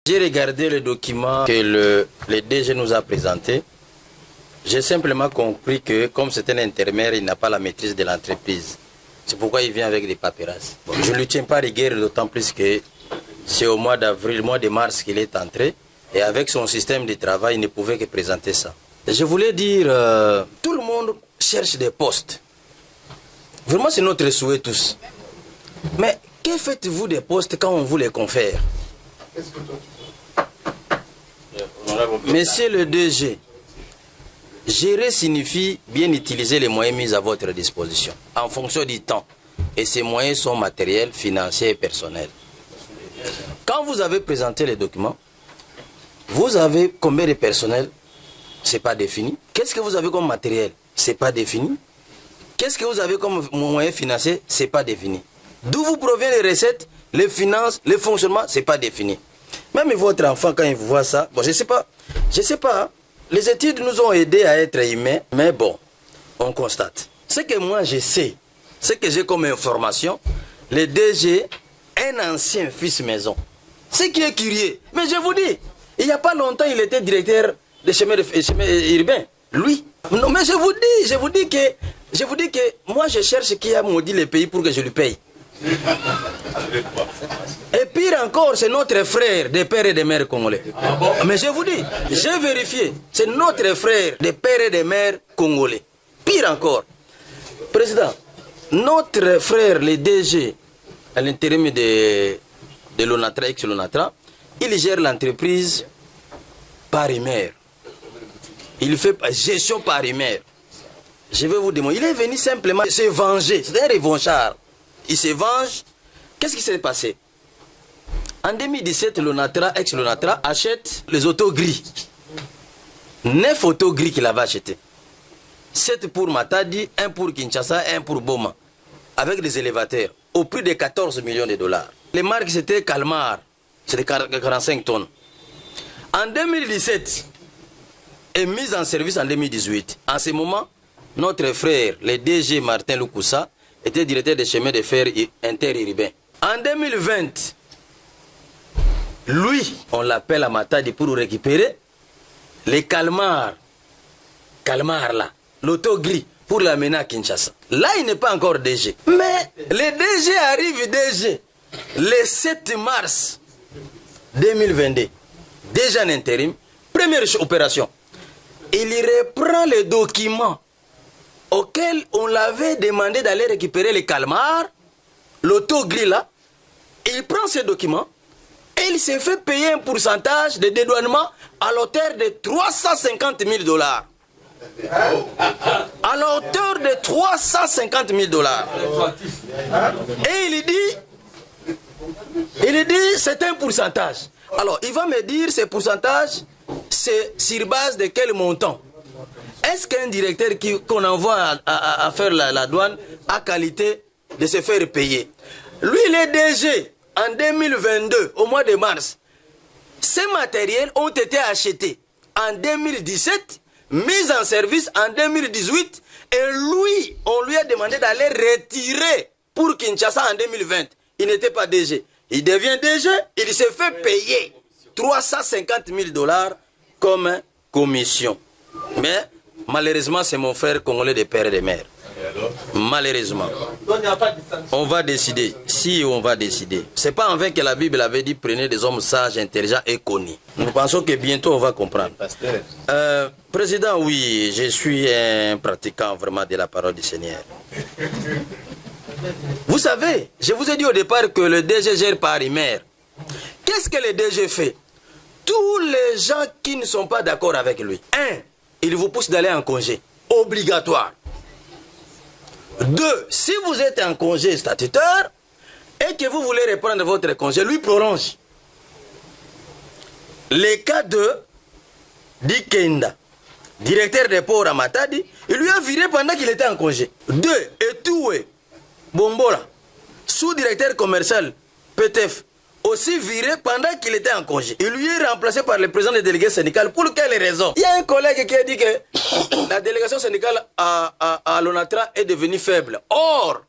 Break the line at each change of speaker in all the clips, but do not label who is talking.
J'ai regardé le document que le DG nous a présenté. J'ai simplement compris que comme c'est un intermédiaire, il n'a pas la maîtrise de l'entreprise. C'est pourquoi il vient avec des paperasses. Bon, je ne lui tiens pas rigueur, d'autant plus que c'est au mois d'avril, mois de mars qu'il est entré. Et avec son système de travail, il ne pouvait que présenter ça. Et je voulais dire, tout le monde cherche des postes. Vraiment, c'est notre souhait tous. Mais que faites-vous des postes quand on vous les confère? Monsieur le DG, gérer signifie bien utiliser les moyens mis à votre disposition en fonction du temps. Et ces moyens sont matériels, financiers et personnels. Quand vous avez présenté les documents, vous avez combien de personnel? Ce n'est pas défini. Qu'est-ce que vous avez comme matériel? Ce n'est pas défini. Qu'est-ce que vous avez comme moyens financiers? Ce n'est pas défini. D'où vous proviennent les recettes, les finances, le fonctionnement? Ce n'est pas défini. Même votre enfant, quand il voit ça, bon, je ne sais pas. Hein. Les études nous ont aidés à être humains, mais bon, on constate. Ce que moi je sais, ce que j'ai comme information, le DG, un ancien fils maison. Ce qui est curieux. Mais je vous dis, il n'y a pas longtemps, il était directeur des chemins urbains. Lui. Non, mais je vous dis que moi je cherche qui a maudit le pays pour que je lui paye. Et pire encore, c'est notre frère des pères et des mères congolais. Ah bon? Mais je vous dis, j'ai vérifié, c'est notre frère des pères et des mères congolais. Pire encore, président, notre frère, le DG, à l'intérim de l'ONATRA, ex-LONATRA, il gère l'entreprise Paris-Mer. Il fait gestion Paris-Mer. Je vais vous demander, il est venu simplement se venger, c'est un revanchard. Il se venge. Qu'est-ce qui s'est passé? En 2017, l'ONATRA, ex-LONATRA, achète les autos gris. 9 autos gris qu'il avait achetés. 7 pour Matadi, 1 pour Kinshasa, 1 pour Boma. Avec des élévateurs, au prix de 14 millions de dollars. Les marques, c'était Calmar. C'était 45 tonnes. En 2017, et mise en service en 2018. En ce moment, notre frère, le DG Martin Loukoussa, était directeur des chemins de fer interurbains. En 2020, lui, on l'appelle à Matadi pour récupérer les Calmar là, l'auto gris, pour l'amener à Kinshasa. Là, il n'est pas encore DG. Mais le DG arrive DG le 7 mars 2022. Déjà en intérim, première opération. Il reprend les documents auquel on l'avait demandé d'aller récupérer les Calmar, l'auto gris là. Il prend ces documents et il s'est fait payer un pourcentage de dédouanement à l'auteur de 350 000 dollars. À l'auteur de 350 000 dollars. Et il dit c'est un pourcentage. Alors il va me dire ce pourcentage, c'est sur base de quel montant? Est-ce qu'un directeur qu'on envoie à faire la douane a qualité de se faire payer? Lui, les DG, en 2022, au mois de mars, ces matériels ont été achetés en 2017, mis en service en 2018, et lui, on lui a demandé d'aller retirer pour Kinshasa en 2020. Il n'était pas DG. Il devient DG, il se fait payer 350 000 dollars comme commission. Mais malheureusement, c'est mon frère congolais de père et de mère. Malheureusement. On va décider. Si on va décider. C'est pas en vain que la Bible avait dit prenez des hommes sages, intelligents et connus. Nous pensons que bientôt on va comprendre. Président, oui, je suis un pratiquant vraiment de la parole du Seigneur. Vous savez, je vous ai dit au départ que le DG gère Paris-Mer. Qu'est-ce que le DG fait? Tous les gens qui ne sont pas d'accord avec lui, il vous pousse d'aller en congé, obligatoire. 2, si vous êtes en congé statutaire et que vous voulez reprendre votre congé, lui prolonge. Le cas de Dikenda, directeur des ports à Matadi, il lui a viré pendant qu'il était en congé. 2, Etoué Bombola, sous-directeur commercial PTF, aussi viré pendant qu'il était en congé. Il lui est remplacé par le président des délégués syndicales. Pour quelle raison? Il y a un collègue qui a dit que la délégation syndicale à l'ONATRA est devenue faible. Or,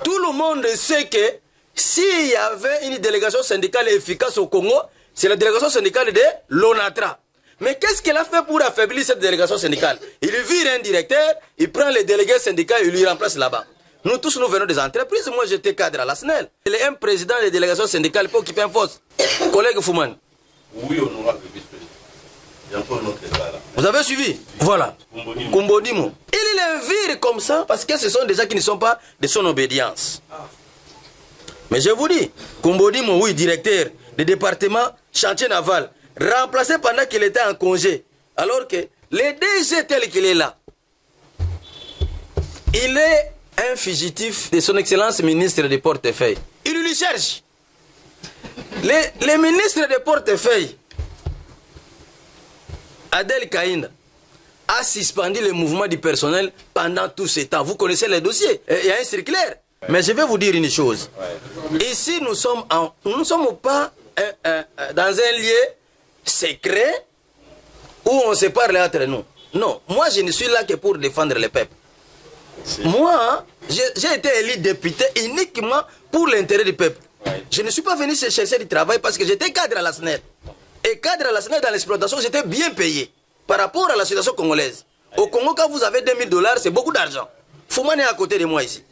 tout le monde sait que s'il y avait une délégation syndicale efficace au Congo, c'est la délégation syndicale de l'ONATRA. Mais qu'est-ce qu'elle a fait pour affaiblir cette délégation syndicale? Il vire un directeur, il prend les délégués syndicaux et il lui remplace là-bas. Nous tous, nous venons des entreprises. Moi, j'étais cadre à la SNEL. Il est un président des délégations syndicales pour occuper un poste. Collègue Fouman.
Oui, honorable vice-président.
Vous avez suivi? Voilà. Kumbodimo. Il les vire comme ça parce que ce sont des gens qui ne sont pas de son obédience. Mais je vous dis, Kumbodimo, oui, directeur du département chantier naval, remplacé pendant qu'il était en congé. Alors que le DG tel qu'il est là, il est un fugitif de son excellence ministre de portefeuille. Il lui cherche. Les ministres de portefeuille, Adel Kaïna, a suspendu le mouvement du personnel pendant tout ce temps. Vous connaissez les dossiers. Il y a un circulaire. Mais je vais vous dire une chose. Ici, nous ne sommes pas dans un lieu secret où on se parle entre nous. Non, moi je ne suis là que pour défendre le peuple. Moi, j'ai été élu député uniquement pour l'intérêt du peuple. Je ne suis pas venu chercher du travail parce que j'étais cadre à la SNEL. Et cadre à la SNEL dans l'exploitation, j'étais bien payé par rapport à la situation congolaise. Au Congo, quand vous avez $2000, c'est beaucoup d'argent. Fouman est à côté de moi ici.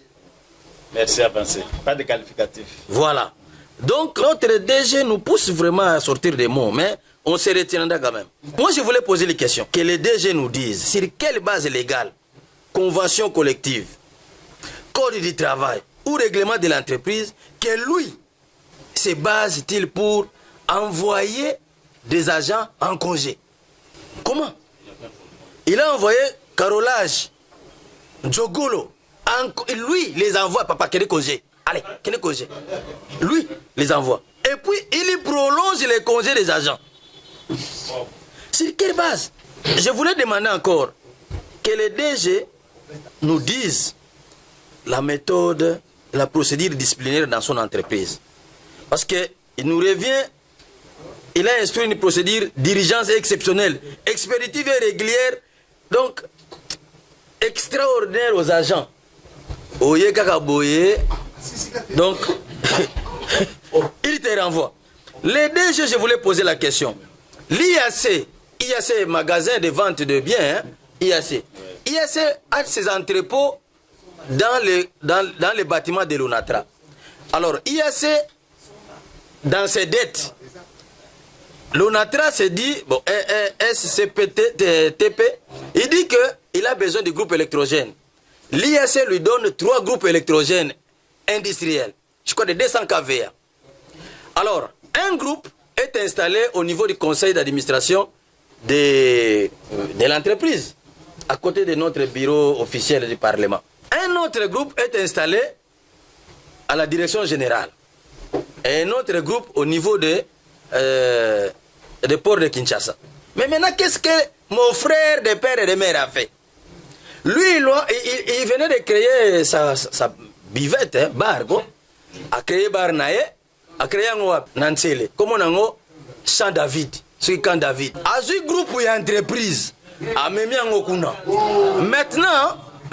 Merci, avancé. Pas de qualificatif.
Voilà. Donc, notre DG nous pousse vraiment à sortir des mots, mais on se retiendra quand même. Moi, je voulais poser les questions. Que les DG nous disent sur quelle base légale, convention collective, code du travail ou règlement de l'entreprise, que lui se base-t-il pour envoyer des agents en congé? Comment? Il a envoyé Carolage, Djogolo, lui les envoie, papa, quel congé? Allez, quel congé? Lui les envoie. Et puis, il prolonge les congés des agents. Sur quelle base? Je voulais demander encore que les DG nous disent la méthode, la procédure disciplinaire dans son entreprise. Parce qu'il nous revient, il a instruit une procédure d'urgence exceptionnelle, expéditive et régulière, donc extraordinaire aux agents. Oye Kakaboye, donc il te renvoie. Les DG, je voulais poser la question. IAC, magasin de vente de biens, hein, IAC a ses entrepôts dans les bâtiments de l'ONATRA. Alors, IAC, dans ses dettes, l'ONATRA se dit, bon, SCPTP, il dit qu'il a besoin de groupes électrogènes. L'IAC lui donne 3 groupes électrogènes industriels, je crois de 200 kVA. Alors, un groupe est installé au niveau du conseil d'administration de l'entreprise, à côté de notre bureau officiel du Parlement. Un autre groupe est installé à la direction générale. Et un autre groupe au niveau des ports de Kinshasa. Mais maintenant, qu'est-ce que mon frère de père et de mère a fait? Lui, il venait de créer sa bivette, hein, bar, quoi. A créé bar nae, a créé un Nansele. Comment on a Saint David, c'est quand David. A ce groupe et entreprise, a même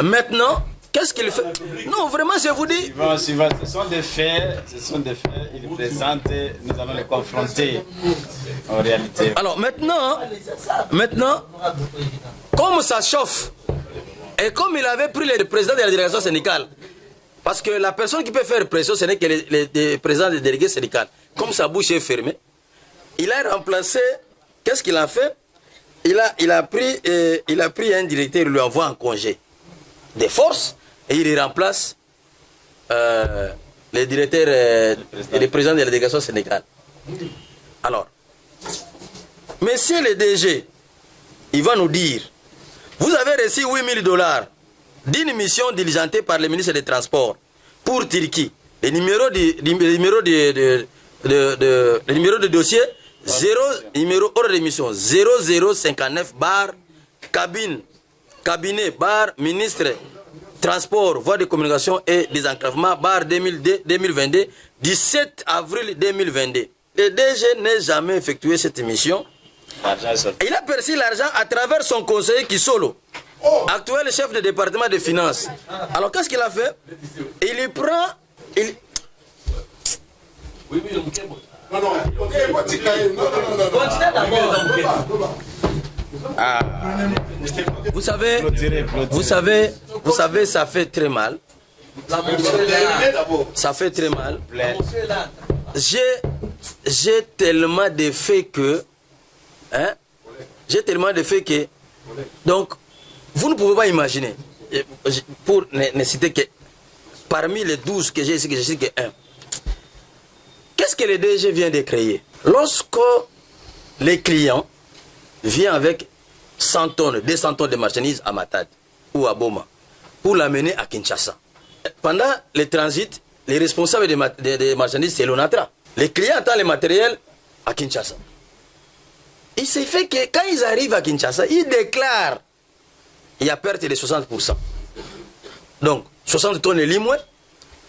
Maintenant, qu'est-ce qu'il fait? Non, vraiment, je vous dis.
Ce sont des faits, ils présentent, nous allons les confronter en réalité.
Alors maintenant, comme ça chauffe, et comme il avait pris le président de la délégation syndicale, parce que la personne qui peut faire pression, ce n'est que le président des délégués syndicaux. Comme sa bouche est fermée, il a remplacé, qu'est-ce qu'il a fait? Il a pris un directeur, il lui envoie en congé des forces, et il remplace le directeur et le président de la délégation syndicale. Alors, monsieur le DG, il va nous dire, vous avez reçu $8000 d'une mission diligentée par le ministre des Transports pour Turquie. Le numéro de dossier, numéro hors de mission 0059 bar cabinet bar ministre transport, voie de communication et désenclavement bar 2022, 17 avril 2022. Le DG n'a jamais effectué cette mission. Il a perçu l'argent à travers son conseiller Kisolo, actuel chef de département des finances. Alors qu'est-ce qu'il a fait? Il y prend... Vous savez, ça fait très mal. Ça fait très mal. J'ai tellement de faits que... Hein? J'ai tellement de faits que... Donc, vous ne pouvez pas imaginer. Pour ne citer que... Parmi les 12 que j'ai ici, que je cite que 1. Qu'est-ce que le DG vient de créer? Lorsque les clients viennent avec 100 tonnes, 200 tonnes de marchandises à Matadi ou à Boma pour l'amener à Kinshasa. Pendant le transit, les responsables des marchandises, c'est l'ONATRA. Les clients attendent le matériel à Kinshasa. Il s'est fait que quand ils arrivent à Kinshasa, ils déclarent il y a perte de 60%. Donc, 60 tonnes de Limoué,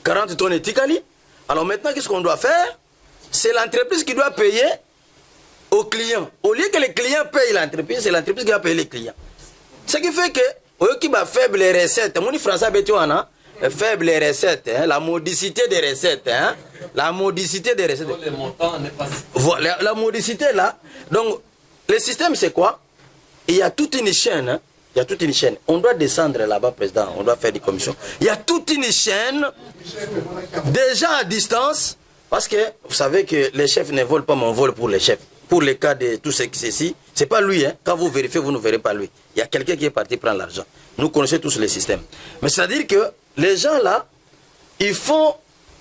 40 tonnes de Tikali. Alors maintenant, qu'est-ce qu'on doit faire? C'est l'entreprise qui doit payer aux clients. Au lieu que les clients payent l'entreprise, c'est l'entreprise qui va payer les clients. Ce qui fait que, au lieu qu'il va faible les recettes, mon français faible les recettes, hein, la modicité des recettes, hein, la modicité des recettes. Voilà, la modicité là. Donc, le système c'est quoi? Il y a toute une chaîne, hein, il y a toute une chaîne. On doit descendre là-bas, président, on doit faire des commissions. Il y a toute une chaîne, déjà à distance, parce que vous savez que les chefs ne volent pas mon vol pour les chefs. Pour le cas de tout ce qui c'est ici, c'est pas lui, hein. Quand vous vérifiez, vous ne verrez pas lui. Il y a quelqu'un qui est parti prendre l'argent. Nous connaissons tous les systèmes. Mais c'est-à-dire que les gens là, ils font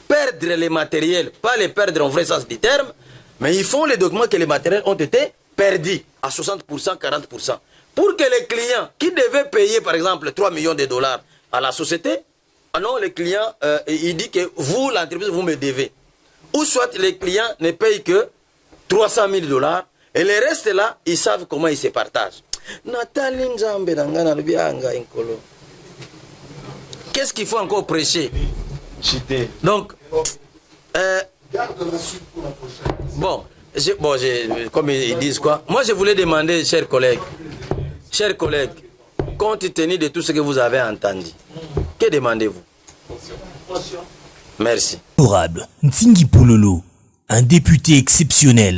perdre les matériels, pas les perdre en vrai sens du terme, mais ils font les documents que les matériels ont été perdus à 60%, 40%. Pour que les clients qui devaient payer par exemple 3 millions de dollars à la société, ah non, les clients, il dit que vous, l'entreprise, vous me devez. Ou soit les clients ne payent que 300 000 dollars et les restes là, ils savent comment ils se partagent. Qu'est-ce qu'il faut encore prêcher? Donc, bon, comme ils disent quoi? Moi, je voulais demander, chers collègues, compte tenu de tout ce que vous avez entendu, que demandez-vous? Merci.
Honorable Ntingi Poulolo, un député exceptionnel.